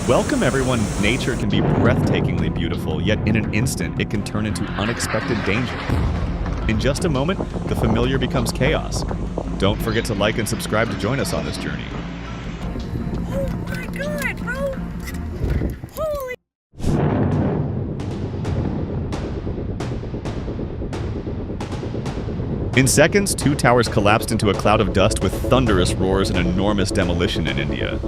Welcome everyone, nature can be breathtakingly beautiful, yet in an instant it can turn into unexpected danger. In just a moment, the familiar becomes chaos. Don't forget to like and subscribe to join us on this journey. Oh my god, bro! Holy... In seconds, two towers collapsed into a cloud of dust with thunderous roars and enormous demolition in India.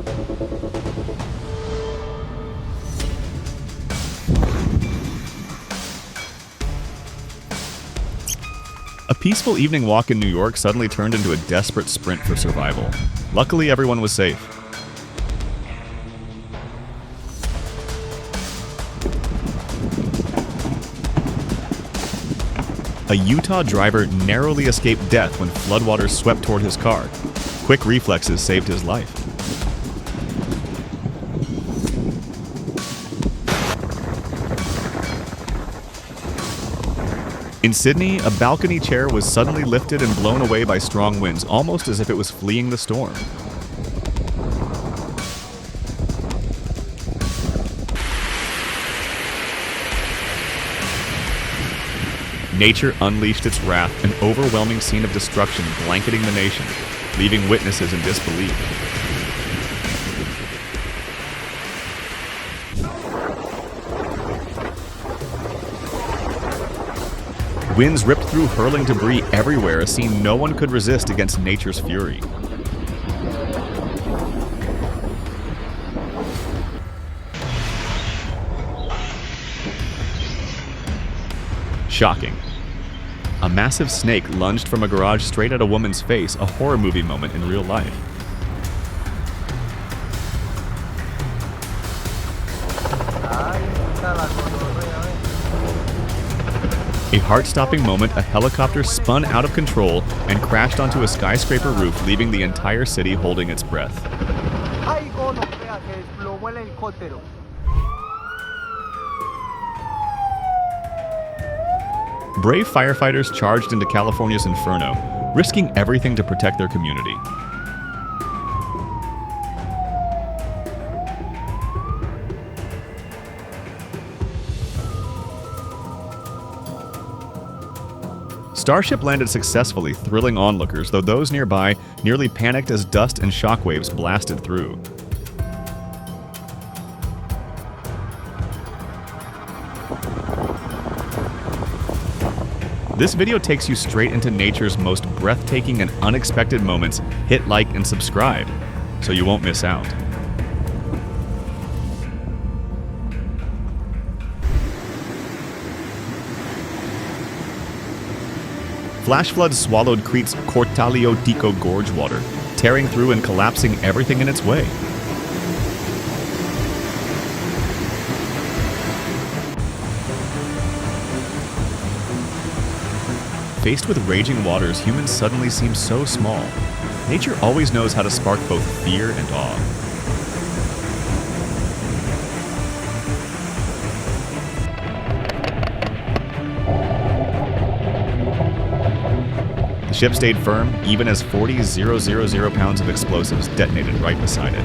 A peaceful evening walk in New York suddenly turned into a desperate sprint for survival. Luckily, everyone was safe. A Utah driver narrowly escaped death when floodwaters swept toward his car. Quick reflexes saved his life. In Sydney, a balcony chair was suddenly lifted and blown away by strong winds, almost as if it was fleeing the storm. Nature unleashed its wrath, an overwhelming scene of destruction blanketing the nation, leaving witnesses in disbelief. Winds ripped through hurling debris everywhere, a scene no one could resist against nature's fury. Shocking. A massive snake lunged from a garage straight at a woman's face, a horror movie moment in real life. A heart-stopping moment, a helicopter spun out of control and crashed onto a skyscraper roof, leaving the entire city holding its breath. Brave firefighters charged into California's inferno, risking everything to protect their community. Starship landed successfully, thrilling onlookers, though those nearby nearly panicked as dust and shockwaves blasted through. This video takes you straight into nature's most breathtaking and unexpected moments. Hit like and subscribe so you won't miss out. Flash floods swallowed Crete's Cortalio Tico gorge water, tearing through and collapsing everything in its way. Faced with raging waters, humans suddenly seem so small. Nature always knows how to spark both fear and awe. The ship stayed firm, even as 40,000 pounds of explosives detonated right beside it.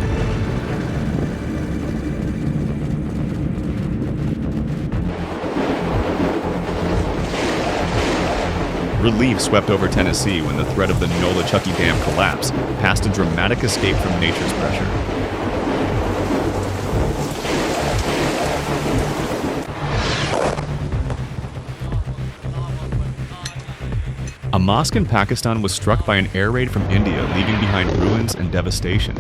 Relief swept over Tennessee when the threat of the Nolichucky Dam collapse passed a dramatic escape from nature's pressure. A mosque in Pakistan was struck by an air raid from India, leaving behind ruins and devastation.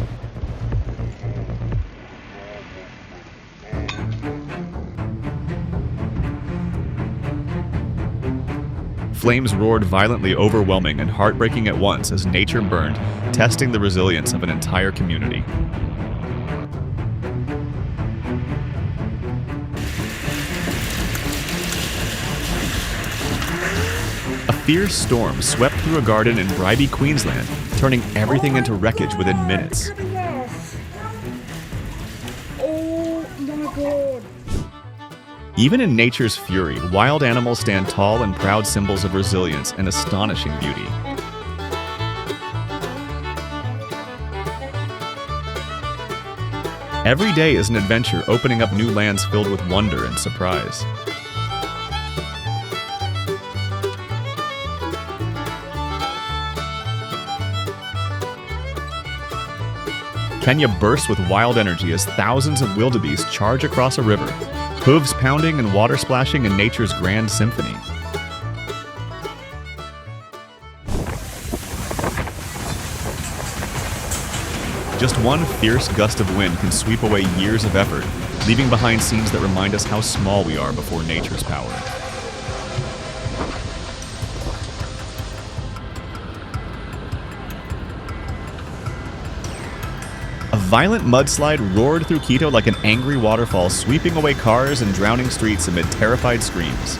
Flames roared violently, overwhelming and heartbreaking at once as nature burned, testing the resilience of an entire community. A fierce storm swept through a garden in Bribie, Queensland, turning everything into wreckage within minutes. Oh my god. Even in nature's fury, wild animals stand tall and proud, symbols of resilience and astonishing beauty. Every day is an adventure, opening up new lands filled with wonder and surprise. Kenya bursts with wild energy as thousands of wildebeest charge across a river, hooves pounding and water splashing in nature's grand symphony. Just one fierce gust of wind can sweep away years of effort, leaving behind scenes that remind us how small we are before nature's power. A violent mudslide roared through Quito like an angry waterfall, sweeping away cars and drowning streets amid terrified screams.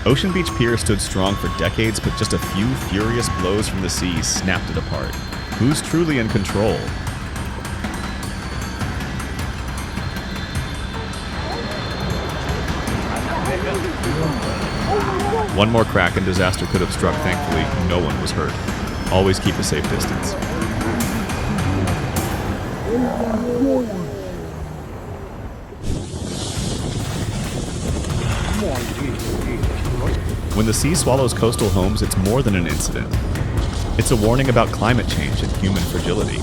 Ocean Beach Pier stood strong for decades, but just a few furious blows from the sea snapped it apart. Who's truly in control? One more crack and disaster could have struck. Thankfully, no one was hurt. Always keep a safe distance. When the sea swallows coastal homes, it's more than an incident. It's a warning about climate change and human fragility.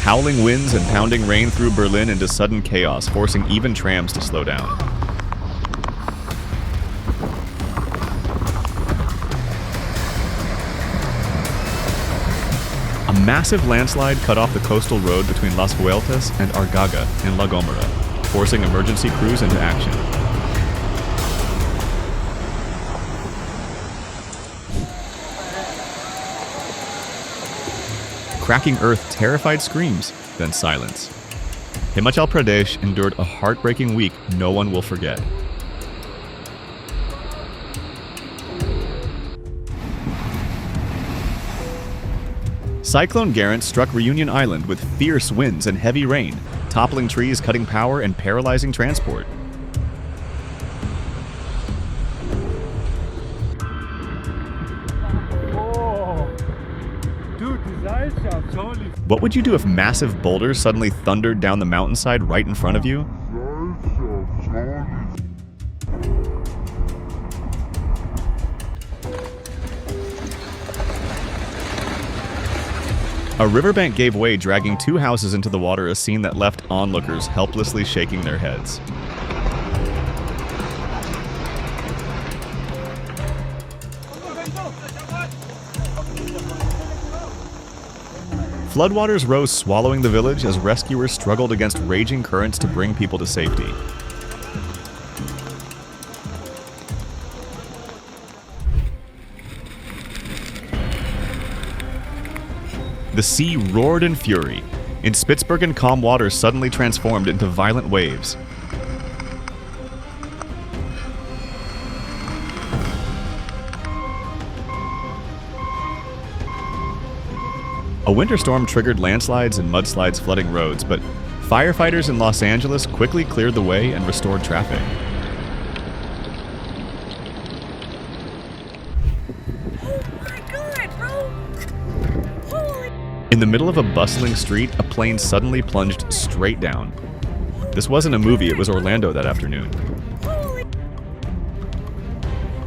Howling winds and pounding rain threw Berlin into sudden chaos, forcing even trams to slow down. A massive landslide cut off the coastal road between Las Vueltas and Argaga in La Gomera, forcing emergency crews into action. Cracking earth, terrified screams, then silence. Himachal Pradesh endured a heartbreaking week no one will forget. Cyclone Garant struck Reunion Island with fierce winds and heavy rain, toppling trees, cutting power, and paralyzing transport. What would you do if massive boulders suddenly thundered down the mountainside right in front of you? A riverbank gave way, dragging two houses into the water, a scene that left onlookers helplessly shaking their heads. Floodwaters rose, swallowing the village as rescuers struggled against raging currents to bring people to safety. The sea roared in fury. In Spitsbergen, calm waters suddenly transformed into violent waves. A winter storm triggered landslides and mudslides flooding roads, but firefighters in Los Angeles quickly cleared the way and restored traffic. Oh my god, bro! Holy... In the middle of a bustling street, a plane suddenly plunged straight down. This wasn't a movie, it was Orlando that afternoon. Holy...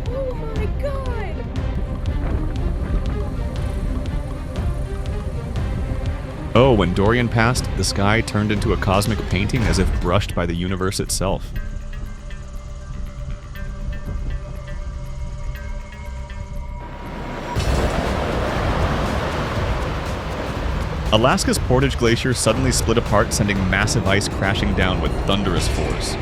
Oh my god! Oh, when Dorian passed, the sky turned into a cosmic painting as if brushed by the universe itself. Alaska's Portage Glacier suddenly split apart, sending massive ice crashing down with thunderous force.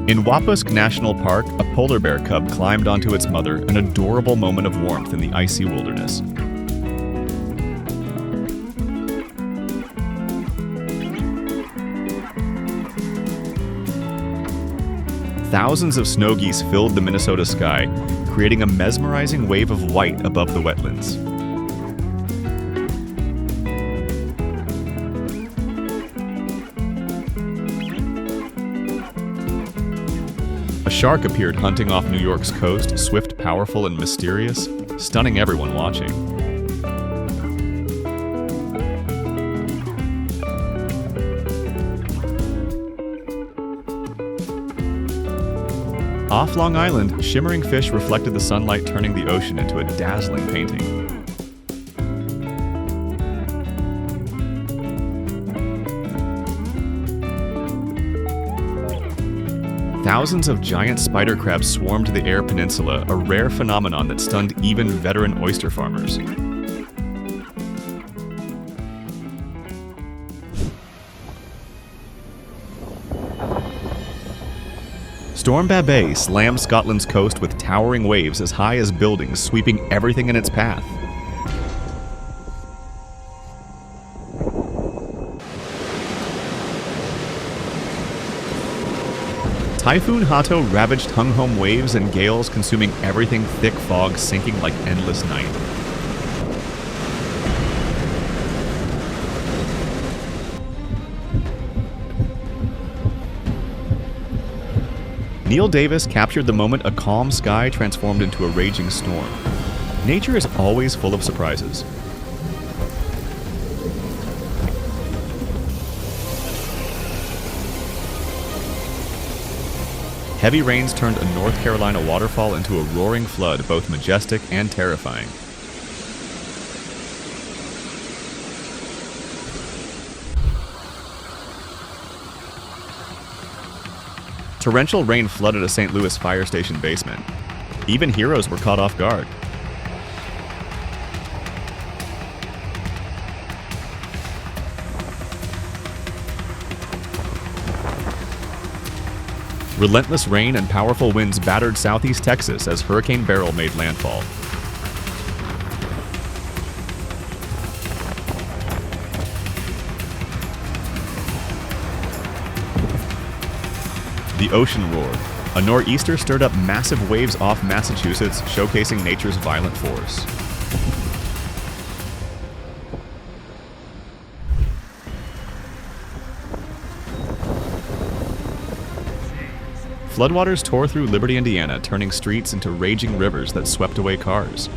In Wapusk National Park, a polar bear cub climbed onto its mother, an adorable moment of warmth in the icy wilderness. Thousands of snow geese filled the Minnesota sky, creating a mesmerizing wave of white above the wetlands. A shark appeared hunting off New York's coast, swift, powerful, and mysterious, stunning everyone watching. Off Long Island, shimmering fish reflected the sunlight, turning the ocean into a dazzling painting. Thousands of giant spider crabs swarmed the Eyre Peninsula, a rare phenomenon that stunned even veteran oyster farmers. Storm Babet slammed Scotland's coast with towering waves as high as buildings, sweeping everything in its path. Typhoon Hato ravaged hung-home waves and gales, consuming everything, thick fog sinking like endless night. Neil Davis captured the moment a calm sky transformed into a raging storm. Nature is always full of surprises. Heavy rains turned a North Carolina waterfall into a roaring flood, both majestic and terrifying. Torrential rain flooded a St. Louis fire station basement. Even heroes were caught off guard. Relentless rain and powerful winds battered southeast Texas as Hurricane Beryl made landfall. The ocean roared. A nor'easter stirred up massive waves off Massachusetts, showcasing nature's violent force. Floodwaters tore through Liberty, Indiana, turning streets into raging rivers that swept away cars.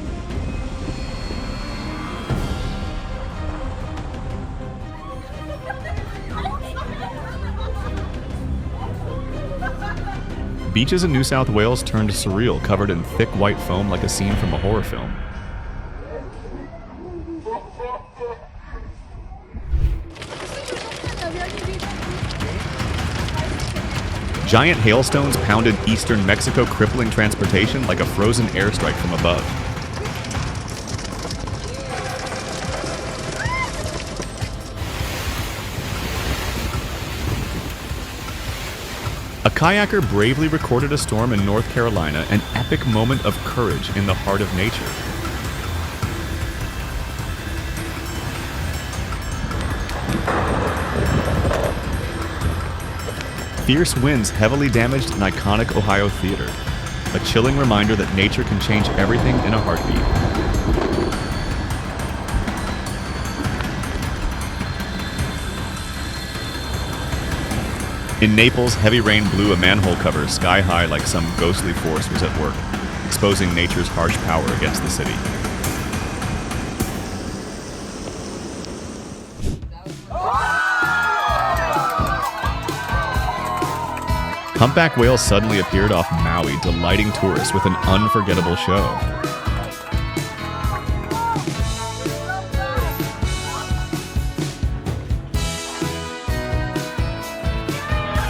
Beaches in New South Wales turned surreal, covered in thick white foam like a scene from a horror film. Giant hailstones pounded eastern Mexico, crippling transportation like a frozen airstrike from above. A kayaker bravely recorded a storm in North Carolina, an epic moment of courage in the heart of nature. Fierce winds heavily damaged an iconic Ohio theater, a chilling reminder that nature can change everything in a heartbeat. In Naples, heavy rain blew a manhole cover sky high like some ghostly force was at work, exposing nature's harsh power against the city. Humpback whales suddenly appeared off Maui, delighting tourists with an unforgettable show.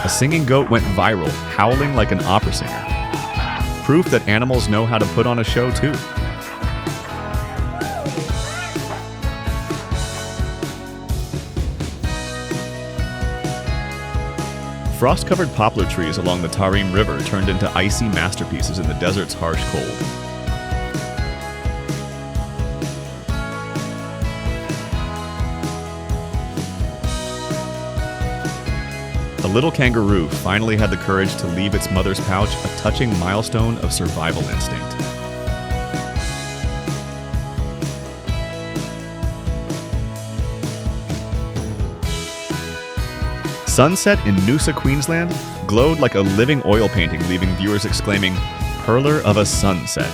A singing goat went viral, howling like an opera singer. Proof that animals know how to put on a show too. Frost-covered poplar trees along the Tarim River turned into icy masterpieces in the desert's harsh cold. The little kangaroo finally had the courage to leave its mother's pouch, a touching milestone of survival instinct. Sunset in Noosa, Queensland glowed like a living oil painting, leaving viewers exclaiming, "Perler of a sunset."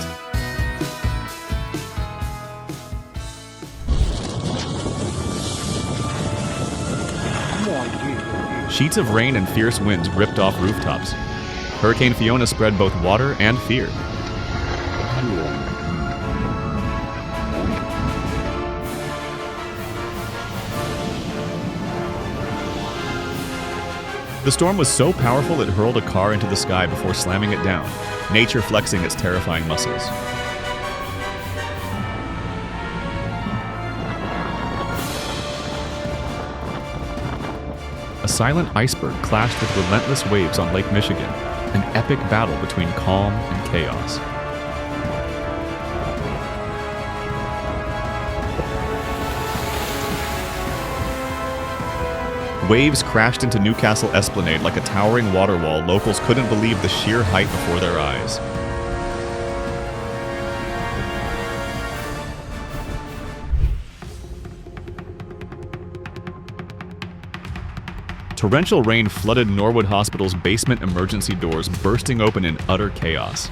Sheets of rain and fierce winds ripped off rooftops. Hurricane Fiona spread both water and fear. The storm was so powerful it hurled a car into the sky before slamming it down, nature flexing its terrifying muscles. A silent iceberg clashed with relentless waves on Lake Michigan, an epic battle between calm and chaos. Waves crashed into Newcastle Esplanade like a towering water wall. Locals couldn't believe the sheer height before their eyes. Torrential rain flooded Norwood Hospital's basement emergency doors, bursting open in utter chaos.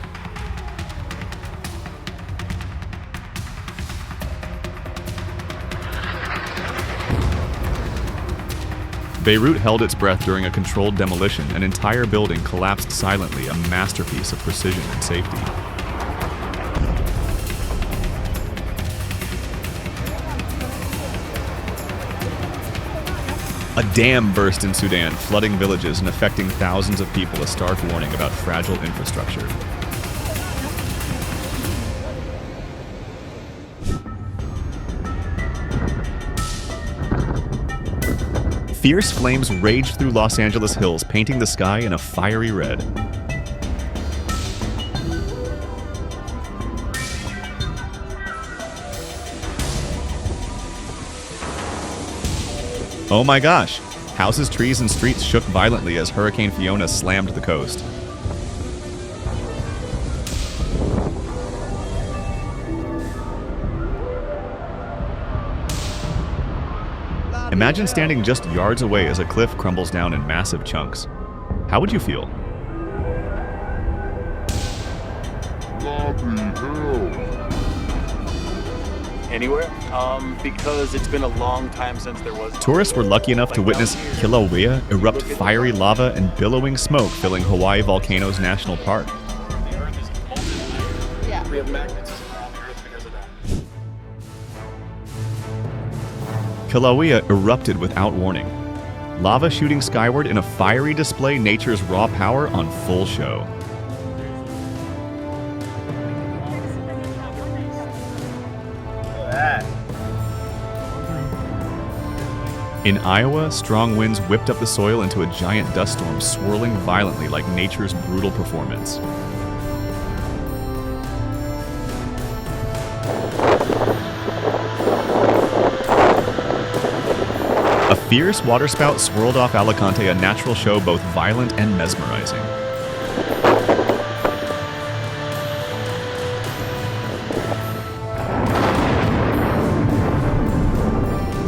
Beirut held its breath during a controlled demolition. An entire building collapsed silently, a masterpiece of precision and safety. A dam burst in Sudan, flooding villages and affecting thousands of people, a stark warning about fragile infrastructure. Fierce flames raged through Los Angeles hills, painting the sky in a fiery red. Oh my gosh! Houses, trees, and streets shook violently as Hurricane Fiona slammed the coast. Imagine standing just yards away as a cliff crumbles down in massive chunks. How would you feel? Anywhere? Because it's been a long time since there was... Tourists were lucky enough to witness Kilauea erupt fiery lava and billowing smoke filling Hawaii Volcanoes National Park. The Earth is molten. Yeah. We have magnetism around the Earth because of that. Kilauea erupted without warning. Lava shooting skyward in a fiery display, nature's raw power on full show. In Iowa, strong winds whipped up the soil into a giant dust storm, swirling violently like nature's brutal performance. A fierce waterspout swirled off Alicante, a natural show both violent and mesmerizing.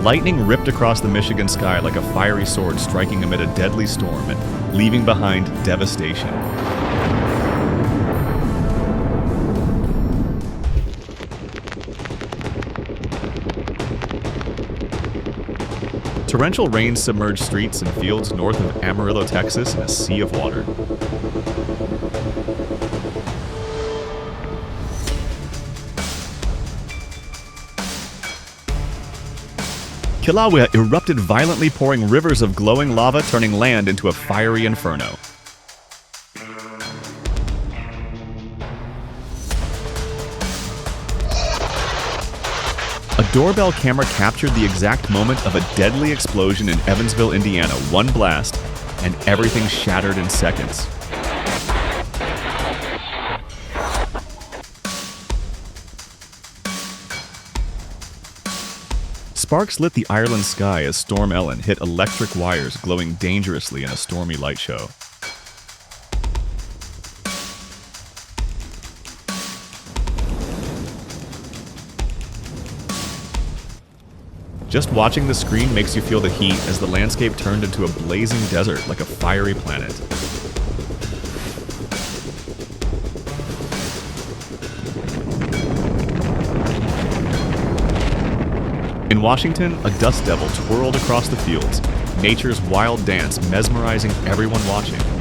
Lightning ripped across the Michigan sky like a fiery sword, striking amid a deadly storm and leaving behind devastation. Torrential rain submerged streets and fields north of Amarillo, Texas, in a sea of water. Kilauea erupted violently, pouring rivers of glowing lava, turning land into a fiery inferno. A doorbell camera captured the exact moment of a deadly explosion in Evansville, Indiana. One blast, and everything shattered in seconds. Sparks lit the Ireland sky as Storm Ellen hit electric wires glowing dangerously in a stormy light show. Just watching the screen makes you feel the heat as the landscape turned into a blazing desert like a fiery planet. In Washington, a dust devil twirled across the fields, nature's wild dance mesmerizing everyone watching.